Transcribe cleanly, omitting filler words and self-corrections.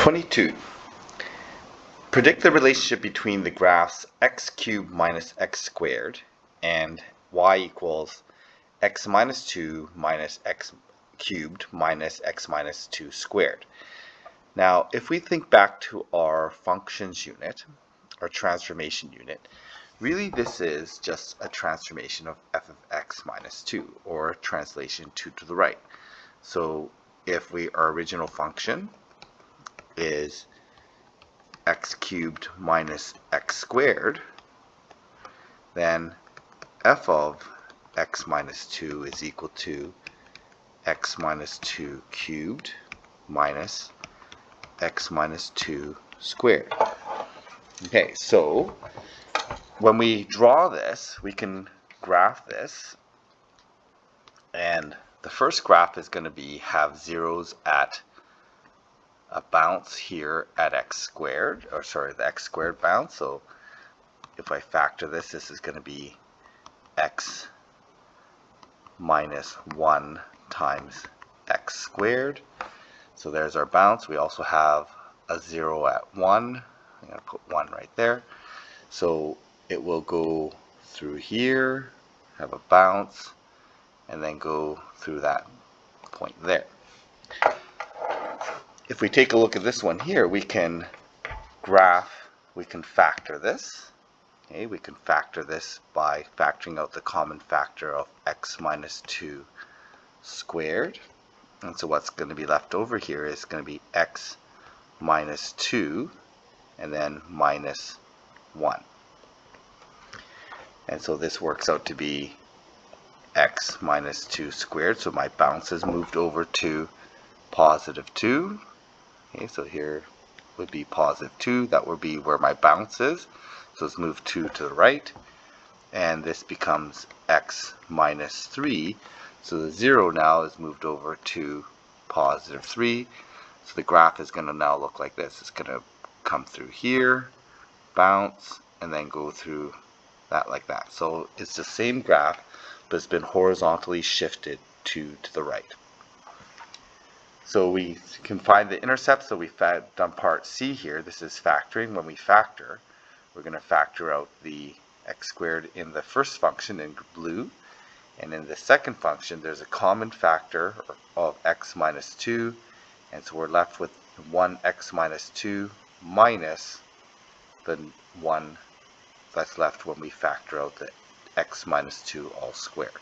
22. Predict the relationship between the graphs x cubed minus x squared and y equals x minus 2 minus x cubed minus x minus 2 squared. Now, if we think back to our functions unit, or transformation unit, really this is just a transformation of f of x minus 2, or translation 2 to the right. So if our original function is x cubed minus x squared, then f of x minus 2 is equal to x minus 2 cubed minus x minus 2 squared. Okay, so when we draw this, we can graph this, and the first graph is going to have zeros at a bounce here at x squared, or sorry, the x squared bounce. So if I factor this is going to be x minus 1 times x squared. So there's our bounce. We also have a 0 at 1. I'm going to put 1 right there. So it will go through here, have a bounce, and then go through that point there. If we take a look at this one here, we can factor this. Okay, we can factor this by factoring out the common factor of x minus 2 squared. And so what's going to be left over here is going to be x minus 2 and then minus 1. And so this works out to be x minus 2 squared. So my bounce has moved over to positive 2. Okay, so here would be positive 2. That would be where my bounce is. So let's move 2 to the right. And this becomes x minus 3. So the 0 now is moved over to positive 3. So the graph is going to now look like this. It's going to come through here, bounce, and then go through that like that. So it's the same graph, but it's been horizontally shifted to the right. So we can find the intercept. So we've done part C here. This is factoring. When we factor, we're going to factor out the x squared in the first function in blue. And in the second function, there's a common factor of x minus 2. And so we're left with 1x minus 2 minus the 1 that's left when we factor out the x minus 2 all squared.